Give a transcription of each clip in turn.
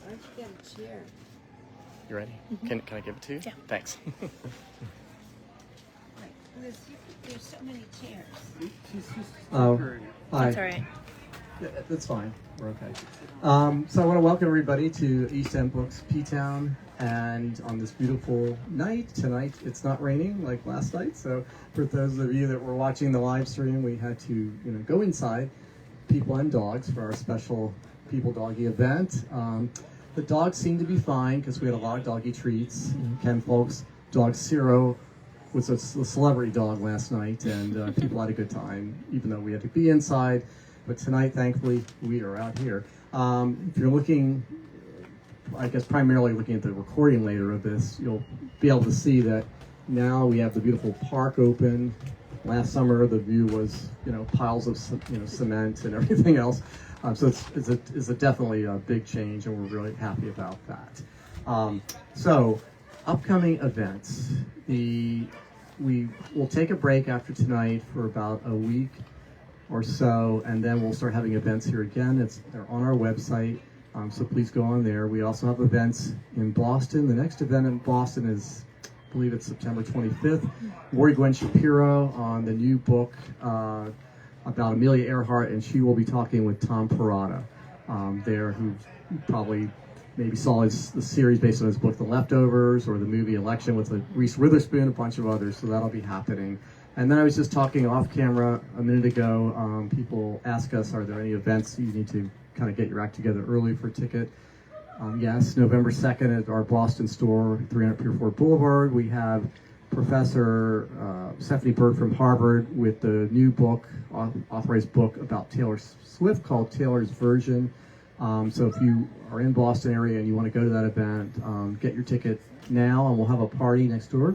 Why don't you get a chair? You ready? Can I give it to you? Yeah. Thanks. Right, Liz, there's so many chairs. Hi. That's all right. Yeah, that's fine. We're okay. So I want to welcome everybody to East End Books Ptown, and on this beautiful night tonight, it's not raining like last night. So for those of you that were watching the live stream, we had to go inside, people and dogs, for our special people doggy event. The dogs seemed to be fine because we had a lot of doggy treats. Ken Koch's dog Ciro was a celebrity dog last night, and people had a good time, even though we had to be inside. But tonight, thankfully, we are out here. If you're looking, I guess primarily looking at the recording later of this, you'll be able to see that now we have the beautiful park open. Last summer, the view was, piles of cement and everything else. So it's definitely a big change, and we're really happy about that. So, upcoming events. We will take a break after tonight for about a week or so, and then we'll start having events here again. They're on our website, so please go on there. We also have events in Boston. The next event in Boston is, I believe it's September 25th. Lori Gwen Shapiro on the new book about Amelia Earhart, and she will be talking with Tom Perrotta there, who probably maybe saw the series based on his book The Leftovers, or the movie Election with Reese Witherspoon, a bunch of others, so that'll be happening. And then I was just talking off camera a minute ago. People ask us, are there any events you need to kind of get your act together early for a ticket? Yes, November 2nd at our Boston store, 300 Pier 4 Boulevard. We have Professor Stephanie Bird from Harvard with the new book, authorized book about Taylor Swift called Taylor's Version. So if you are in Boston area and you want to go to that event, get your ticket now, and we'll have a party next door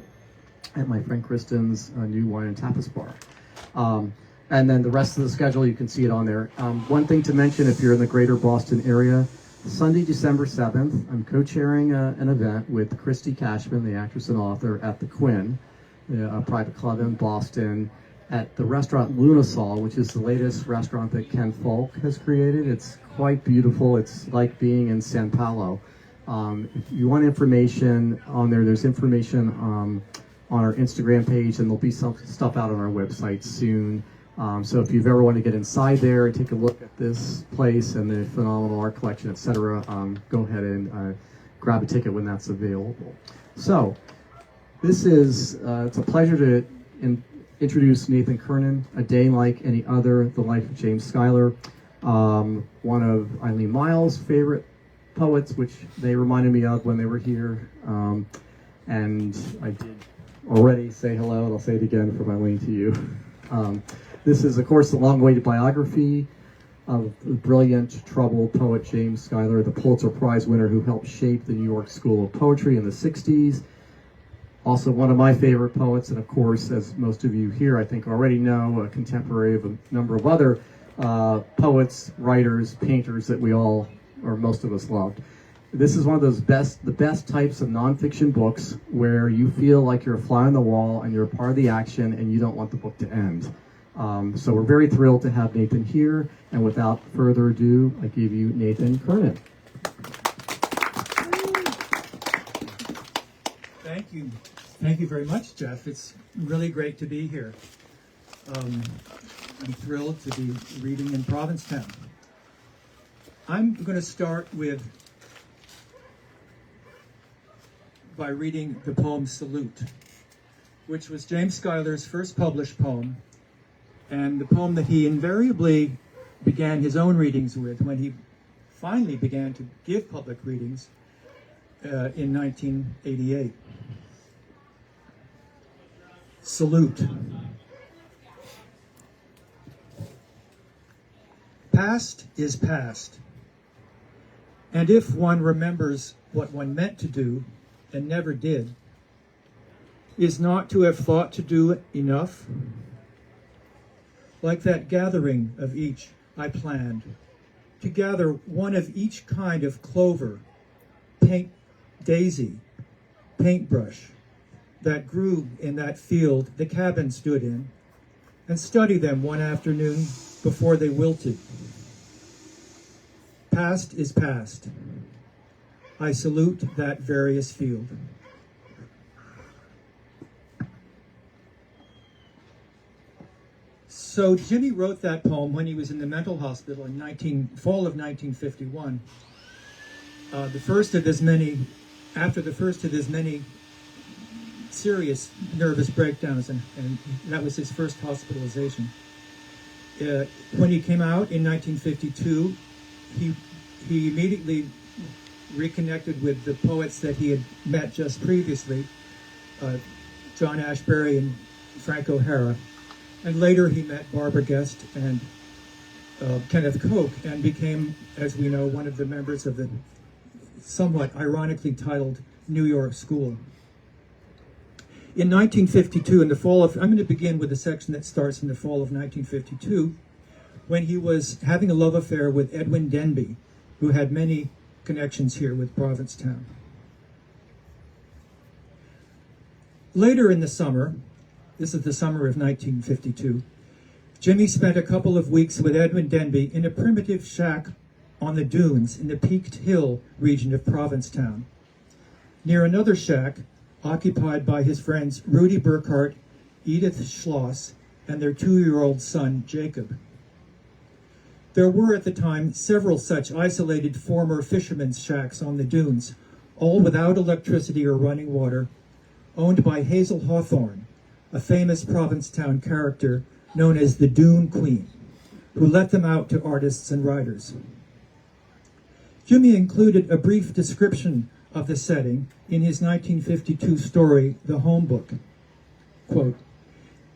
at my friend Kristen's new wine and tapas bar. And then the rest of the schedule, you can see it on there. One thing to mention, if you're in the greater Boston area, Sunday, December 7th, I'm co-chairing an event with Christy Cashman, the actress and author, at the Quinn, a private club in Boston, at the restaurant Lunasol, which is the latest restaurant that Ken Koch has created. It's quite beautiful. It's like being in San Paulo. If you want information on there, there's information on our Instagram page, and there'll be some stuff out on our website soon. So if you've ever wanted to get inside there and take a look at this place and the phenomenal art collection, etc., go ahead and grab a ticket when that's available. So this is, it's a pleasure to introduce Nathan Kernan, A Day Like Any Other, The Life of James Schuyler, one of Eileen Myles' favorite poets, which they reminded me of when they were here. And I did already say hello, and I'll say it again from Eileen to you. This is, of course, the long-awaited biography of the brilliant, troubled poet James Schuyler, the Pulitzer Prize winner who helped shape the New York School of Poetry in the 60s. Also one of my favorite poets, and of course, as most of you here I think already know, a contemporary of a number of other poets, writers, painters that we all, or most of us, loved. This is one of those the best types of nonfiction books where you feel like you're a fly on the wall and you're a part of the action and you don't want the book to end. So we're very thrilled to have Nathan here, and without further ado, I give you Nathan Kernan. Thank you. Thank you very much, Jeff. It's really great to be here. I'm thrilled to be reading in Provincetown. I'm going to start by reading the poem Salute, which was James Schuyler's first published poem, and the poem that he invariably began his own readings with when he finally began to give public readings in 1988. Salute. Past is past, and if one remembers what one meant to do and never did, is not to have thought to do enough? Like that gathering of each I planned, to gather one of each kind of clover, daisy, paintbrush, that grew in that field the cabin stood in, and study them one afternoon before they wilted. Past is past, I salute that various field. So Jimmy wrote that poem when he was in the mental hospital in fall of 1951. After the first of his many serious nervous breakdowns, and that was his first hospitalization. When he came out in 1952, he immediately reconnected with the poets that he had met just previously, John Ashbery and Frank O'Hara. And later he met Barbara Guest and Kenneth Koch, and became, as we know, one of the members of the somewhat ironically titled New York School. In 1952, I'm going to begin with a section that starts in the fall of 1952, when he was having a love affair with Edwin Denby, who had many connections here with Provincetown. Later in the summer, this is the summer of 1952, Jimmy spent a couple of weeks with Edwin Denby in a primitive shack on the dunes in the peaked hill region of Provincetown, near another shack occupied by his friends Rudy Burkhart, Edith Schloss, and their 2-year-old son, Jacob. There were at the time several such isolated former fishermen's shacks on the dunes, all without electricity or running water, owned by Hazel Hawthorne, a famous Provincetown character known as the Dune Queen, who let them out to artists and writers. Jimmy included a brief description of the setting in his 1952 story, The Home Book. Quote,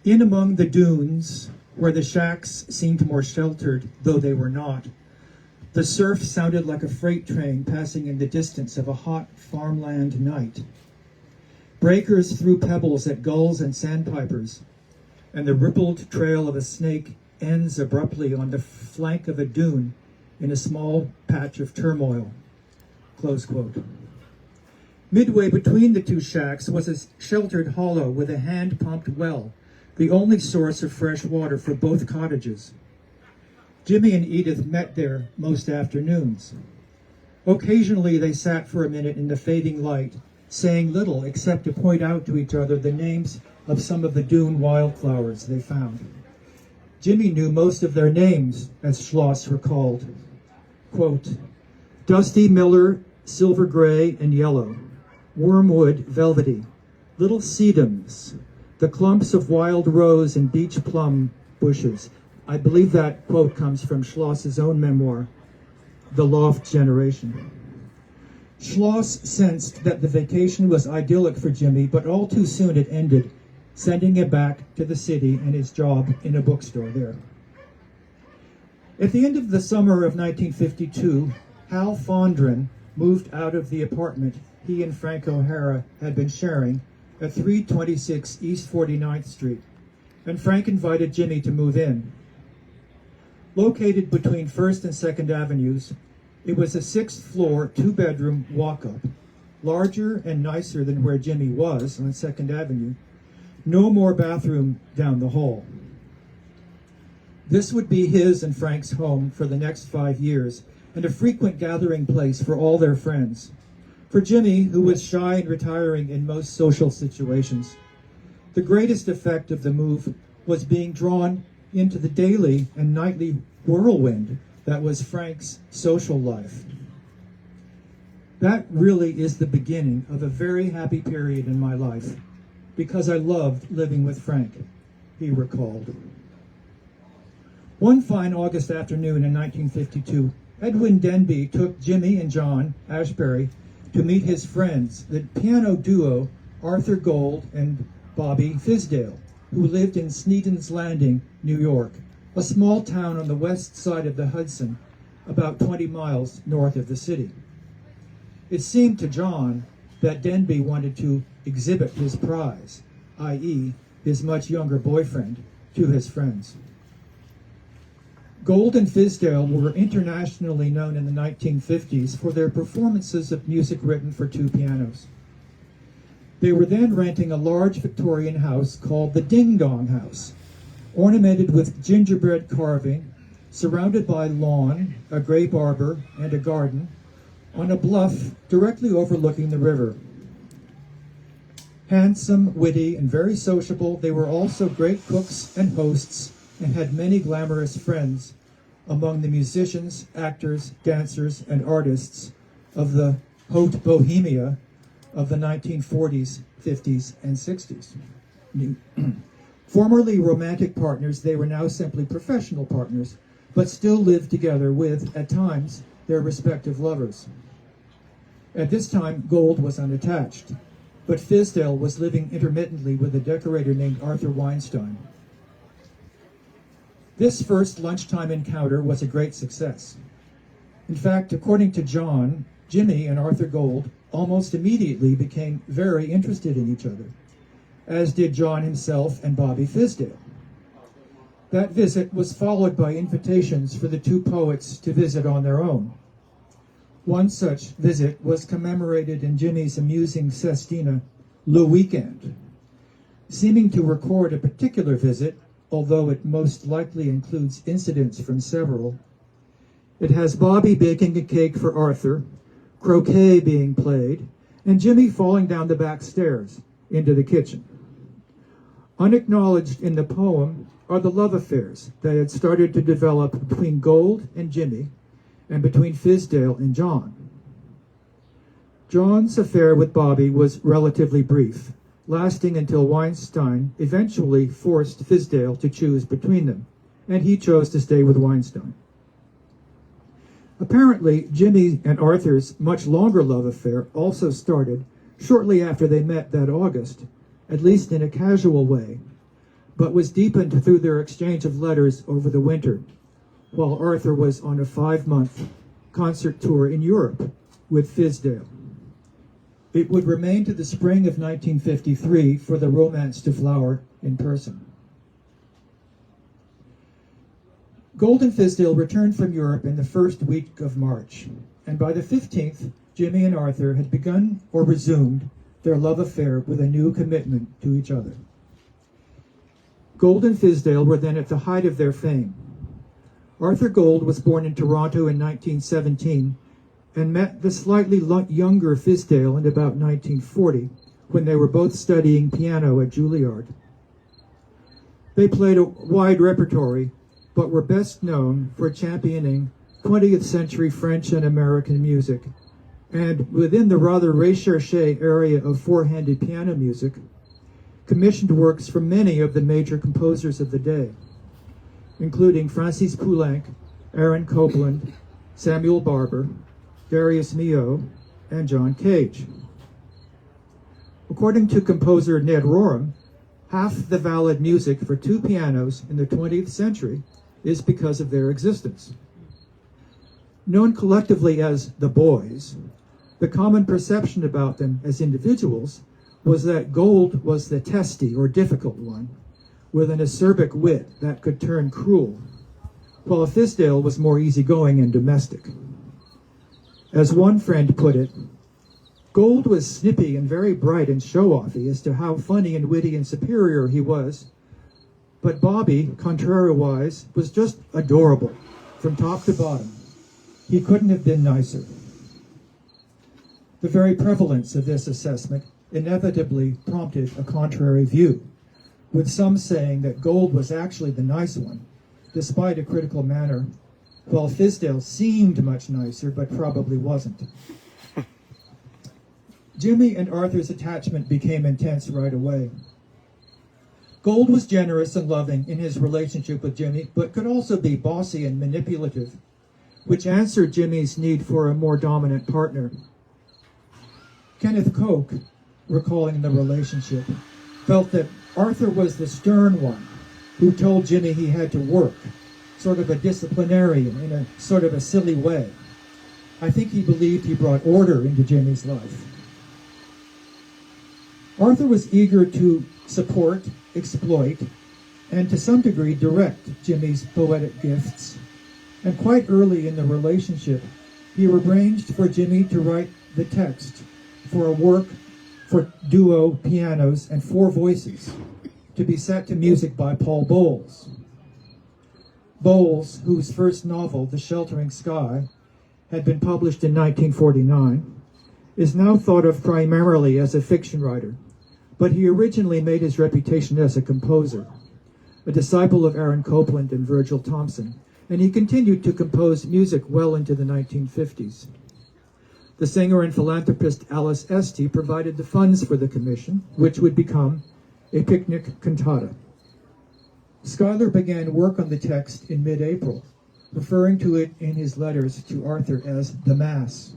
"In among the dunes, where the shacks seemed more sheltered, though they were not, the surf sounded like a freight train passing in the distance of a hot farmland night. Breakers threw pebbles at gulls and sandpipers, and the rippled trail of a snake ends abruptly on the flank of a dune in a small patch of turmoil." Close quote. Midway between the two shacks was a sheltered hollow with a hand-pumped well, the only source of fresh water for both cottages. Jimmy and Edith met there most afternoons. Occasionally they sat for a minute in the fading light, saying little except to point out to each other the names of some of the dune wildflowers they found. Jimmy knew most of their names, as Schloss recalled. Quote, "Dusty Miller, silver gray and yellow, wormwood velvety, little sedums, the clumps of wild rose and beach plum bushes." I believe that quote comes from Schloss's own memoir, The Loft Generation. Schloss sensed that the vacation was idyllic for Jimmy, but all too soon it ended, sending him back to the city and his job in a bookstore there. At the end of the summer of 1952, Hal Fondren moved out of the apartment he and Frank O'Hara had been sharing at 326 East 49th Street, and Frank invited Jimmy to move in. Located between 1st and 2nd Avenues, it was a 6th-floor, 2-bedroom walk-up, larger and nicer than where Jimmy was on 2nd Avenue. No more bathroom down the hall. This would be his and Frank's home for the next 5 years, and a frequent gathering place for all their friends. For Jimmy, who was shy and retiring in most social situations, the greatest effect of the move was being drawn into the daily and nightly whirlwind that was Frank's social life. That really is the beginning of a very happy period in my life, because I loved living with Frank, he recalled. One fine August afternoon in 1952, Edwin Denby took Jimmy and John Ashbery to meet his friends, the piano duo Arthur Gold and Bobby Fisdale, who lived in Sneeden's Landing, New York, a small town on the west side of the Hudson, about 20 miles north of the city. It seemed to John that Denby wanted to exhibit his prize, i.e., his much younger boyfriend, to his friends. Gold and Fisdale were internationally known in the 1950s for their performances of music written for 2 pianos. They were then renting a large Victorian house called the Ding Dong House, ornamented with gingerbread carving, surrounded by lawn, a grape arbor, and a garden, on a bluff directly overlooking the river. Handsome, witty, and very sociable, they were also great cooks and hosts and had many glamorous friends among the musicians, actors, dancers, and artists of the haute bohemia of the 1940s, 50s, and 60s. Formerly romantic partners, they were now simply professional partners, but still lived together with, at times, their respective lovers. At this time, Gold was unattached, but Fisdale was living intermittently with a decorator named Arthur Weinstein. This first lunchtime encounter was a great success. In fact, according to John, Jimmy and Arthur Gold almost immediately became very interested in each other, as did John himself and Bobby Fisdale. That visit was followed by invitations for the two poets to visit on their own. One such visit was commemorated in Jimmy's amusing sestina, Le Weekend. Seeming to record a particular visit, although it most likely includes incidents from several, it has Bobby baking a cake for Arthur, croquet being played, and Jimmy falling down the back stairs into the kitchen. Unacknowledged in the poem are the love affairs that had started to develop between Gold and Jimmy and between Fisdale and John. John's affair with Bobby was relatively brief, lasting until Weinstein eventually forced Fisdale to choose between them, and he chose to stay with Weinstein. Apparently, Jimmy and Arthur's much longer love affair also started shortly after they met that August, at least in a casual way, but was deepened through their exchange of letters over the winter, while Arthur was on a 5-month concert tour in Europe with Fisdale. It would remain to the spring of 1953 for the romance to flower in person. Gold and Fisdale returned from Europe in the first week of March, and by the 15th, Jimmy and Arthur had begun or resumed their love affair with a new commitment to each other. Gold and Fisdale were then at the height of their fame. Arthur Gold was born in Toronto in 1917 and met the slightly younger Fisdale in about 1940 when they were both studying piano at Juilliard. They played a wide repertory, but were best known for championing 20th century French and American music, and within the rather recherché area of four-handed piano music, commissioned works from many of the major composers of the day, including Francis Poulenc, Aaron Copland, Samuel Barber, Darius Milhaud, and John Cage. According to composer Ned Rorem, half the valid music for two pianos in the 20th century is because of their existence. Known collectively as the Boys, the common perception about them as individuals was that Gold was the testy or difficult one, with an acerbic wit that could turn cruel, while Fisdale was more easygoing and domestic. As one friend put it, Gold was snippy and very bright and show-offy as to how funny and witty and superior he was, but Bobby, contrariwise, was just adorable from top to bottom. He couldn't have been nicer. The very prevalence of this assessment inevitably prompted a contrary view, with some saying that Gold was actually the nice one, despite a critical manner, while Fisdale seemed much nicer, but probably wasn't. Jimmy and Arthur's attachment became intense right away. Gold was generous and loving in his relationship with Jimmy, but could also be bossy and manipulative, which answered Jimmy's need for a more dominant partner. Kenneth Koch, recalling the relationship, felt that Arthur was the stern one who told Jimmy he had to work, sort of a disciplinarian in a sort of a silly way. I think he believed he brought order into Jimmy's life. Arthur was eager to support, exploit, and to some degree direct Jimmy's poetic gifts, and quite early in the relationship, he arranged for Jimmy to write the text for a work for duo pianos and 4 voices to be set to music by Paul Bowles. Bowles, whose first novel, The Sheltering Sky, had been published in 1949, is now thought of primarily as a fiction writer, but he originally made his reputation as a composer, a disciple of Aaron Copland and Virgil Thomson, and he continued to compose music well into the 1950s. The singer and philanthropist Alice Esty provided the funds for the commission, which would become a picnic cantata. Schuyler began work on the text in mid-April, referring to it in his letters to Arthur as the Mass.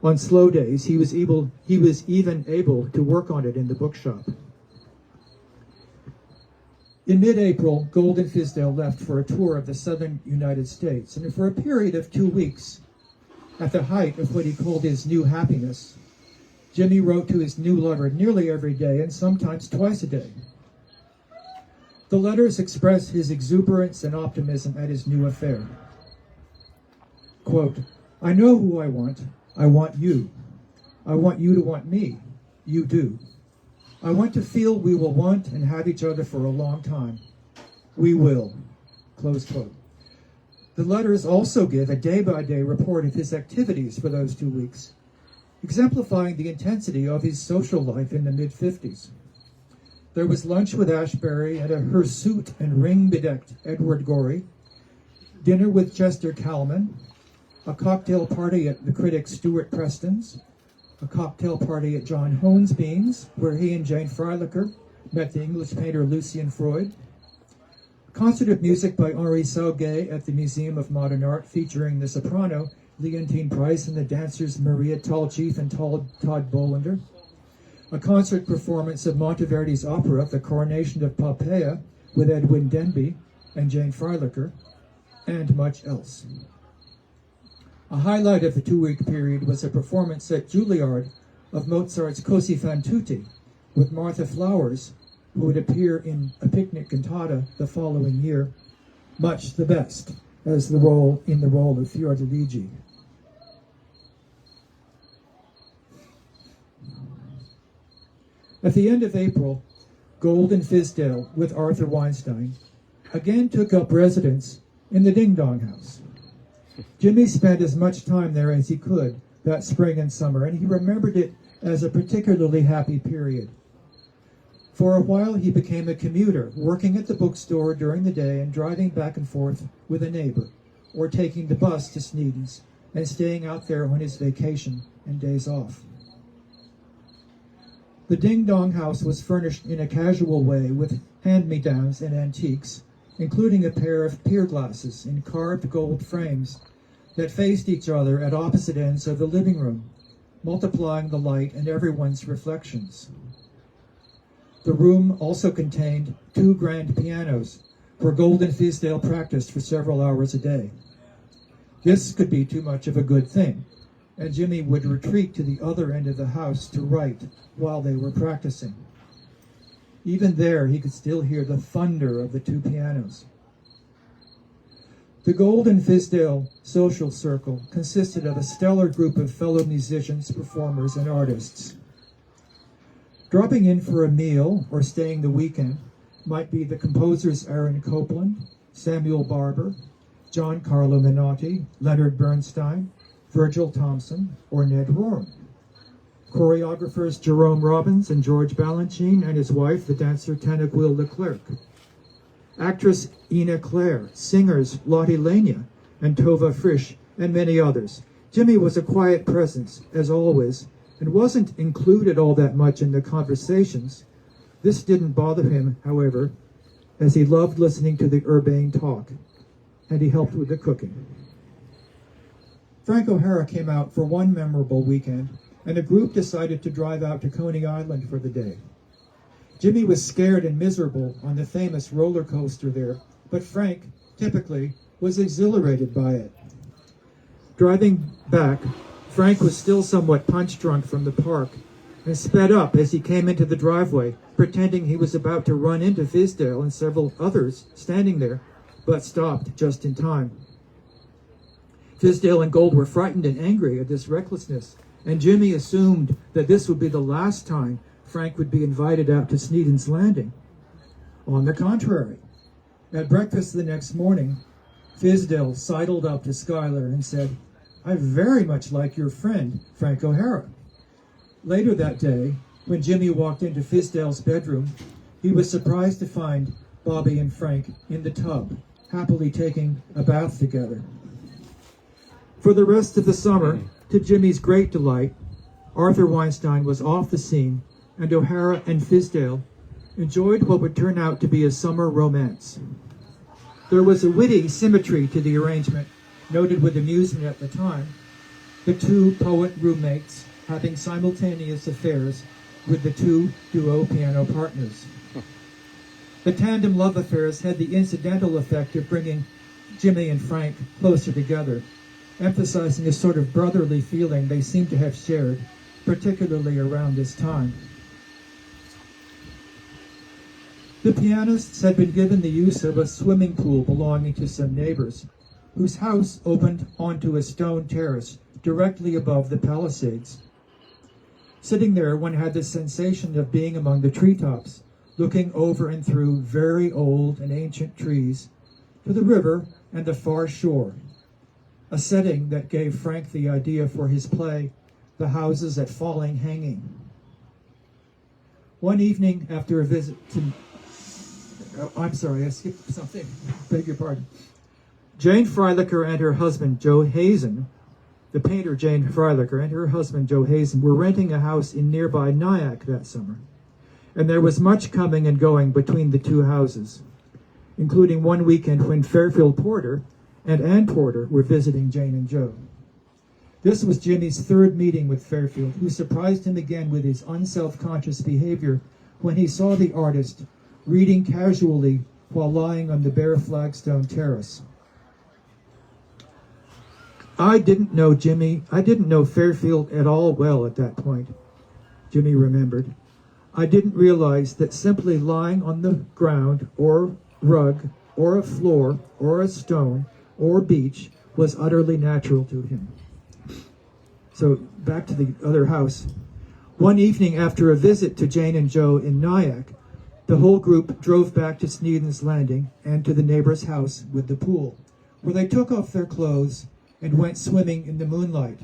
On slow days, he was even able to work on it in the bookshop. In mid-April, Gold and Fisdale left for a tour of the southern United States, and for a period of 2 weeks, at the height of what he called his new happiness, Jimmy wrote to his new lover nearly every day and sometimes twice a day. The letters express his exuberance and optimism at his new affair. Quote, "I know who I want. I want you. I want you to want me. You do. I want to feel we will want and have each other for a long time. We will." Close quote. The letters also give a day-by-day report of his activities for those 2 weeks, exemplifying the intensity of his social life in the mid-50s. There was lunch with Ashbery and a hirsute and ring-bedecked Edward Gorey, dinner with Chester Kalman, a cocktail party at the critic Stuart Preston's, a cocktail party at John Honesbean's, where he and Jane Freilacher met the English painter Lucien Freud, a concert of music by Henri Sauguet at the Museum of Modern Art featuring the soprano Leontine Price and the dancers Maria Tallchief and Todd Bolander, a concert performance of Monteverdi's opera The Coronation of Poppaea with Edwin Denby and Jane Freilacher, and much else. A highlight of the 2-week period was a performance at Juilliard of Mozart's Così fan tutte with Martha Flowers, who would appear in a picnic cantata the following year, Much the Best, as the role of Fiordiligi. At the end of April, Gold and Fisdale, with Arthur Weinstein, again took up residence in the Ding Dong House. Jimmy spent as much time there as he could that spring and summer, and he remembered it as a particularly happy period. For a while, he became a commuter, working at the bookstore during the day and driving back and forth with a neighbor, or taking the bus to Sneeden's and staying out there on his vacation and days off. The Ding Dong House was furnished in a casual way with hand-me-downs and antiques, including a pair of pier glasses in carved gold frames that faced each other at opposite ends of the living room, multiplying the light and everyone's reflections. The room also contained 2 grand pianos, where Gold and Fisdale practiced for several hours a day. This could be too much of a good thing, and Jimmy would retreat to the other end of the house to write while they were practicing. Even there, he could still hear the thunder of the 2 pianos. The Gold and Fisdale social circle consisted of a stellar group of fellow musicians, performers, and artists. Dropping in for a meal or staying the weekend might be the composers Aaron Copland, Samuel Barber, John Carlo Menotti, Leonard Bernstein, Virgil Thomson, or Ned Rorem. Choreographers Jerome Robbins and George Balanchine and his wife, the dancer Tanneguil Leclerc. Actress Ina Claire, singers Lottie Lania and Tova Frisch, and many others. Jimmy was a quiet presence, as always, and wasn't included all that much in the conversations. This didn't bother him, however, as he loved listening to the urbane talk, and he helped with the cooking. Frank O'Hara came out for one memorable weekend, and a group decided to drive out to Coney Island for the day. Jimmy was scared and miserable on the famous roller coaster there, but Frank, typically, was exhilarated by it. Driving back, Frank was still somewhat punch-drunk from the park and sped up as he came into the driveway, pretending he was about to run into Fisdale and several others standing there, but stopped just in time. Fisdale and Gold were frightened and angry at this recklessness, and Jimmy assumed that this would be the last time Frank would be invited out to Sneeden's Landing. On the contrary, at breakfast the next morning, Fisdale sidled up to Schuyler and said, I very much like your friend, Frank O'Hara." Later that day, when Jimmy walked into Fizdale's bedroom, he was surprised to find Bobby and Frank in the tub, happily taking a bath together. For the rest of the summer, to Jimmy's great delight, Arthur Weinstein was off the scene, and O'Hara and Fizdale enjoyed what would turn out to be a summer romance. There was a witty symmetry to the arrangement, noted with amusement at the time, the two poet roommates having simultaneous affairs with the two duo piano partners. The tandem love affairs had the incidental effect of bringing Jimmy and Frank closer together, emphasizing a sort of brotherly feeling they seemed to have shared, particularly around this time. The pianists had been given the use of a swimming pool belonging to some neighbors, whose house opened onto a stone terrace directly above the Palisades. Sitting there, one had the sensation of being among the treetops, looking over and through very old and ancient trees to the river and the far shore, a setting that gave Frank the idea for his play, The Houses at Falling Hanging. One evening after a visit to... I skipped something. Beg your pardon. Jane Freilicher and her husband, Joe Hazen, the painter Jane Freilicher and her husband, Joe Hazen, were renting a house in nearby Nyack that summer, and there was much coming and going between the two houses, including one weekend when Fairfield Porter and Ann Porter were visiting Jane and Joe. This was Jimmy's third meeting with Fairfield, who surprised him again with his unself-conscious behavior when he saw the artist reading casually while lying on the bare flagstone terrace. I didn't know Fairfield at all well at that point, Jimmy remembered. I didn't realize that simply lying on the ground or rug or a floor or a stone or beach was utterly natural to him. So back to the other house. One evening after a visit to Jane and Joe in Nyack, the whole group drove back to Sneeden's Landing and to the neighbor's house with the pool, where they took off their clothes and went swimming in the moonlight.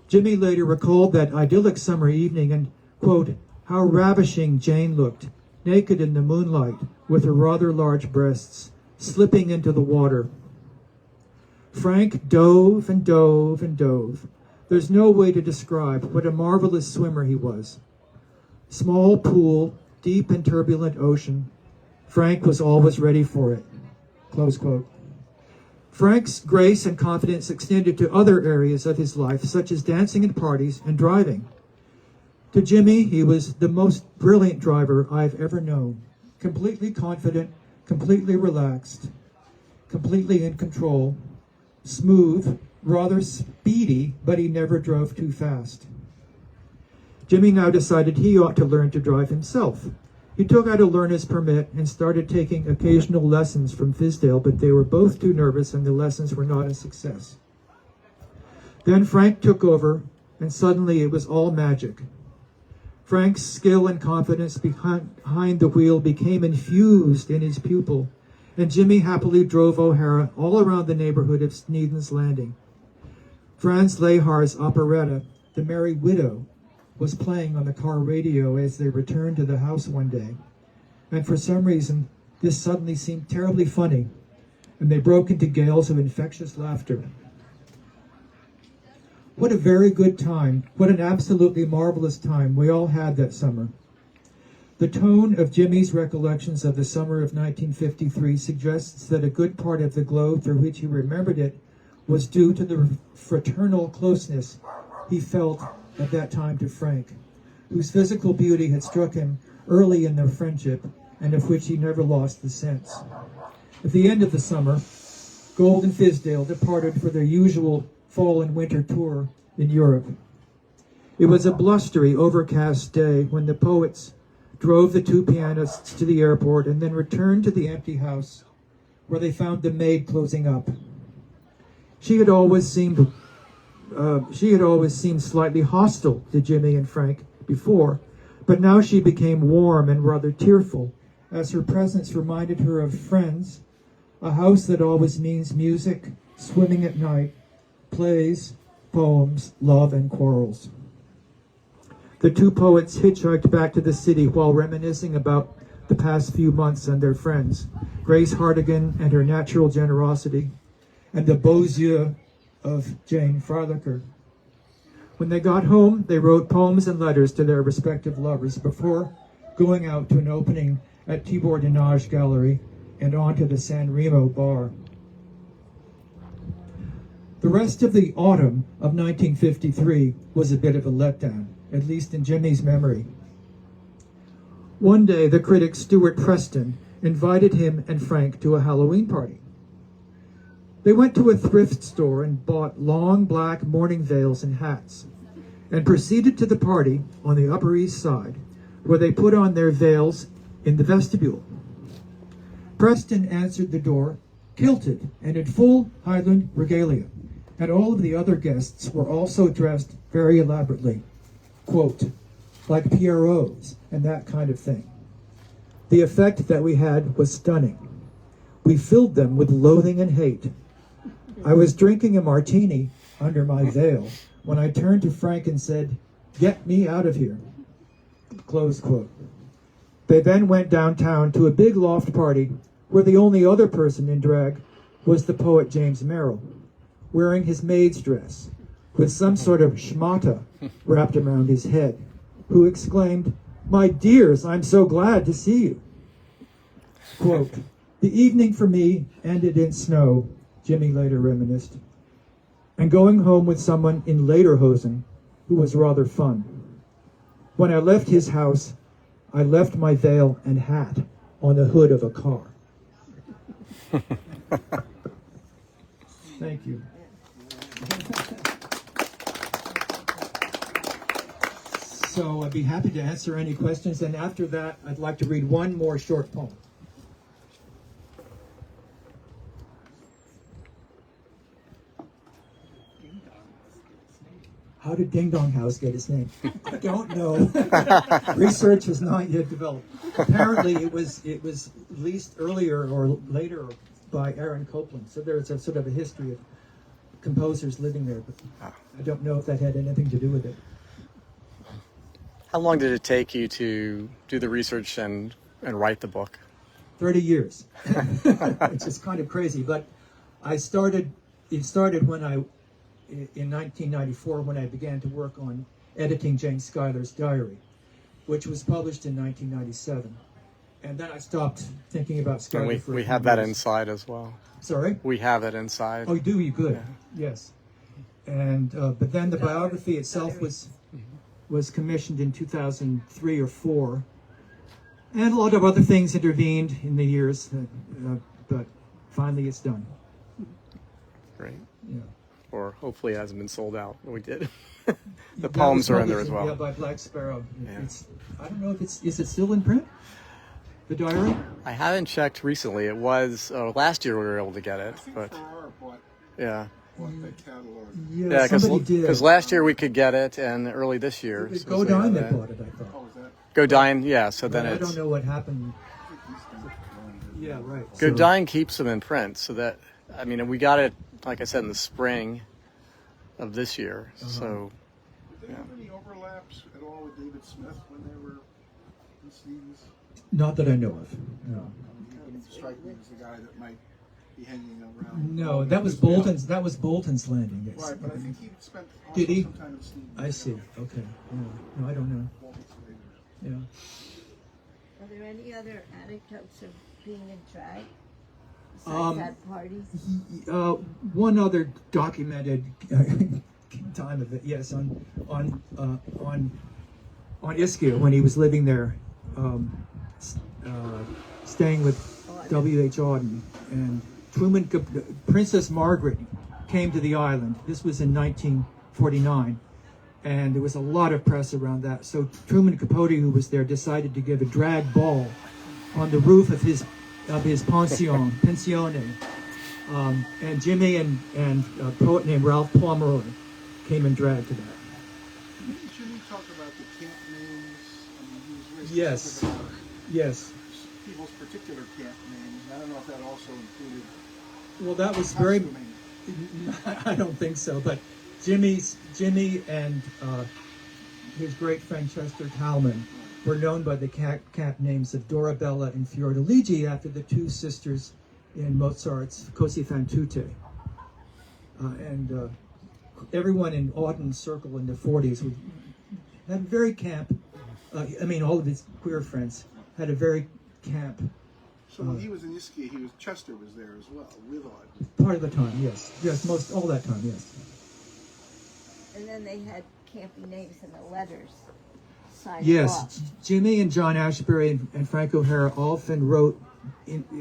Jimmy later recalled that idyllic summer evening and, quote, "how ravishing Jane looked, naked in the moonlight, with her rather large breasts, slipping into the water. Frank dove and dove and dove. There's no way to describe what a marvelous swimmer he was. Small pool, deep and turbulent ocean. Frank was always ready for it." Close quote. Frank's grace and confidence extended to other areas of his life, such as dancing and parties and driving. To Jimmy, he was the most brilliant driver I've ever known. Completely confident, completely relaxed, completely in control, smooth, rather speedy, but he never drove too fast. Jimmy now decided he ought to learn to drive himself. He took out a learner's permit and started taking occasional lessons from Fizdale, but they were both too nervous and the lessons were not a success. Then Frank took over, and suddenly it was all magic. Frank's skill and confidence behind the wheel became infused in his pupil, and Jimmy happily drove O'Hara all around the neighborhood of Sneeden's Landing. Franz Lehar's operetta, The Merry Widow, was playing on the car radio as they returned to the house one day, and for some reason this suddenly seemed terribly funny, and they broke into gales of infectious laughter. What a very good time, what an absolutely marvelous time we all had that summer. The tone of Jimmy's recollections of the summer of 1953 suggests that a good part of the glow through which he remembered it was due to the fraternal closeness he felt at that time to Frank, whose physical beauty had struck him early in their friendship and of which he never lost the sense. At the end of the summer, Gold and Fizdale departed for their usual fall and winter tour in Europe. It was a blustery, overcast day when the poets drove the two pianists to the airport and then returned to the empty house where they found the maid closing up. She had always seemed slightly hostile to Jimmy and Frank before, but now she became warm and rather tearful as her presence reminded her of friends, a house that always means music, swimming at night, plays, poems, love, and quarrels. The two poets hitchhiked back to the city while reminiscing about the past few months and their friends, Grace Hardigan and her natural generosity, and the beaux yeux of Jane Freilacher. When they got home, they wrote poems and letters to their respective lovers before going out to an opening at Tibor Dinage Gallery and on to the San Remo bar. The rest of the autumn of 1953 was a bit of a letdown, at least in Jimmy's memory. One day, the critic Stuart Preston invited him and Frank to a Halloween party. They went to a thrift store and bought long black mourning veils and hats, and proceeded to the party on the Upper East Side, where they put on their veils in the vestibule. Preston answered the door, kilted and in full Highland regalia, and all of the other guests were also dressed very elaborately, quote, like Pierrots and that kind of thing. The effect that we had was stunning. We filled them with loathing and hate. I was drinking a martini under my veil when I turned to Frank and said, "Get me out of here," close quote. They then went downtown to a big loft party where the only other person in drag was the poet James Merrill, wearing his maid's dress, with some sort of schmata wrapped around his head, who exclaimed, "My dears, I'm so glad to see you." Quote, "The evening for me ended in snow," Jimmy later reminisced, "and going home with someone in lederhosen who was rather fun. When I left his house, I left my veil and hat on the hood of a car." Thank you. So I'd be happy to answer any questions, and after that, I'd like to read one more short poem. How did Ding Dong House get its name? I don't know. Research was not yet developed. Apparently, it was leased earlier or later by Aaron Copland. So there's a sort of a history of composers living there, but I don't know if that had anything to do with it. How long did it take you to do the research and write the book? 30 years. It's just kind of crazy, but it started when in 1994 when I began to work on editing James Schuyler's diary, which was published in 1997. And then I stopped thinking about Schuyler And for a we few have that years. inside as well. Sorry? We have it inside. Oh, do you? Good. Yeah. Yes. And but then the biography itself was commissioned in 2003 or 4, and a lot of other things intervened in the years, but finally it's done. Great. Yeah. Or hopefully it hasn't been sold out. We did. That The was poems are in there as published, well. Yeah, by Black Sparrow. Yeah. I don't know if is it still in print? The diary? I haven't checked recently. It was last year we were able to get it, but yeah. The catalog. Yeah, Yeah, somebody did. because last year we could get it, and early this year. It was so we Godin have that that. bought it, I thought. Oh, is that? Godin, yeah. So then But I it's don't know what happened. Yeah, right. So- Godin keeps them in print, so that I mean we got it, like I said, in the spring of this year. So Did they have any overlaps at all with David Smith when they were in scenes? Not that I know of. No. Kind of strike me as the guy that might be hanging around. No, that was Bolton's. That was Bolton's Landing. Yes. Right, but I think he spent also Did he? some time in scenes. I see. Okay. Yeah. No, I don't know. Yeah. Are there any other anecdotes of being in drag Um, besides at parties? One other documented time of it. Yes, on Ischia when he was living there, staying with W.H. Auden, and Princess Margaret came to the island. This was in 1949, and there was a lot of press around that. So Truman Capote, who was there, decided to give a drag ball on the roof of his pensione. And Jimmy and a poet named Ralph Pomeroy came in drag to that. Didn't Jimmy talk about the camp names? I mean, he was very Yes. specific about Yes. people's particular camp names. I don't know if that also included Well, that was very. costuming. I don't think so, but Jimmy and his great friend Chester Talman were known by the camp names of Dorabella and Fiordiligi after the two sisters in Mozart's Così fan tutte. And everyone in Auden's circle in the 40s had a very camp, all of his queer friends had a very camp. So when he was in Ischia, Chester was there as well, with Auden. Part of the time, yes. Yes, all that time, yes. And then they had campy names in the letters signed Yes, off. Jimmy and John Ashbery and Frank O'Hara often wrote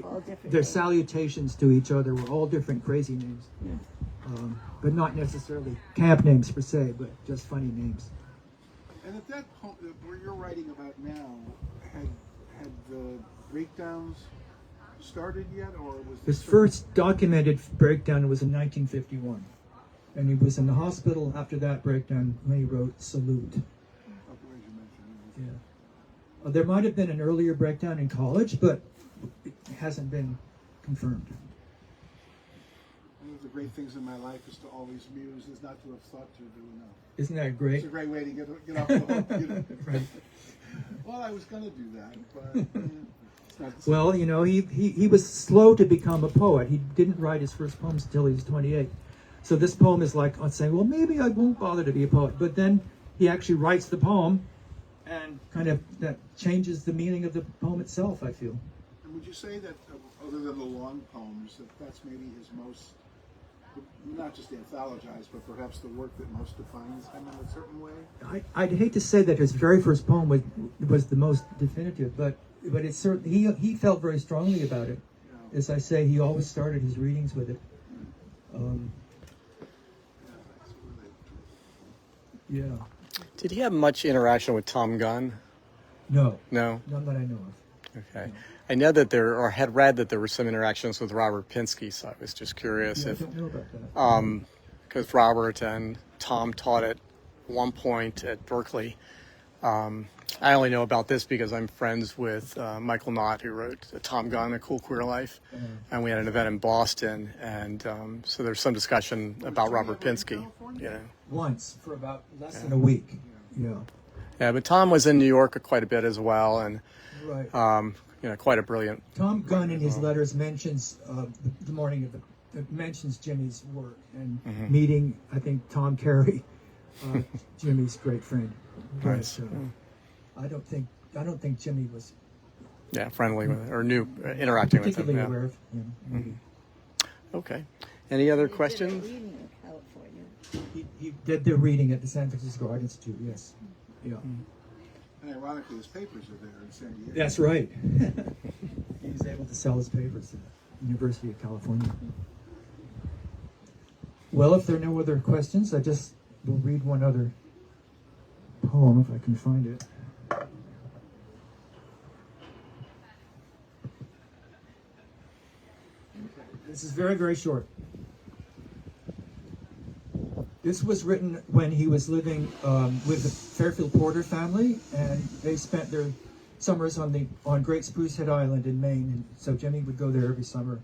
All different their names. salutations to each other were all different crazy names. But not necessarily camp names per se, but just funny names. And at that point, where you're writing about now, had the breakdowns started yet, or was His first documented breakdown was in 1951. And he was in the hospital after that breakdown when he wrote Salute. Yeah. There might have been an earlier breakdown in college, but it hasn't been confirmed. One of the great things in my life is to always muse, is not to have thought to do enough. Isn't that It's great? a great way to get off the hook. You know? Right. Well, I was going to do that, but it's not the same. Well, he was slow to become a poet. He didn't write his first poems until he was 28. So this poem is like on saying, well, maybe I won't bother to be a poet. But then he actually writes the poem, and kind of that changes the meaning of the poem itself, I feel. And would you say that, other than the long poems, that's maybe his most, not just anthologized, but perhaps the work that most defines him in a certain way? I'd hate to say that his very first poem was the most definitive, but it's certainly he felt very strongly about it. Yeah. As I say, he always started his readings with it. Yeah. Did he have much interaction with Tom Gunn? No. No? None that I know of. Okay. I know that had read that there were some interactions with Robert Pinsky, so I was just curious Yeah, I if, don't know about that. because Robert and Tom taught at one point at Berkeley. I only know about this because I'm friends with Michael Knott, who wrote Tom Gunn, A Cool Queer Life, and we had an event in Boston, and so there's some discussion about Robert Pinsky. You know. Once, for about less than a week. Yeah. Yeah, but Tom was in New York quite a bit as well, and Right. quite a brilliant. Tom Gunn in his letters mentions the morning of mentions Jimmy's work and meeting, I think, Tom Carey, Jimmy's great friend. Nice. But, I don't think Jimmy was friendly with or knew interacting with him. particularly Yeah. aware of him. Maybe. Okay. Any other They did a questions? reading in California. He did the reading at the San Francisco Art Institute. Yes. Yeah. And ironically, his papers are there in San Diego. That's right. He was able to sell his papers at the University of California. Well, if there are no other questions, I just will read one other poem if I can find it. This is very, very short. This was written when he was living with the Fairfield Porter family, and they spent their summers on Great Spruce Head Island in Maine, and so Jimmy would go there every summer.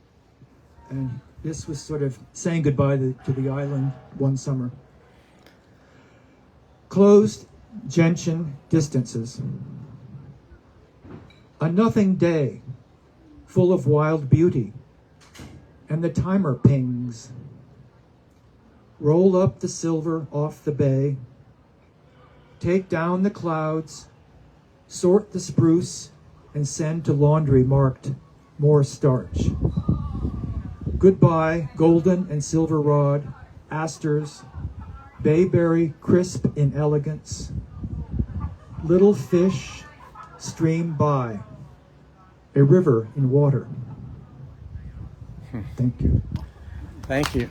And this was sort of saying goodbye to the island one summer. Closed gentian distances. A nothing day, full of wild beauty, and the timer pings. Roll up the silver off the bay, take down the clouds, sort the spruce, and send to laundry marked more starch. Goodbye, golden and silver rod, asters, bayberry crisp in elegance. Little fish stream by, a river in water. Thank you. Thank you.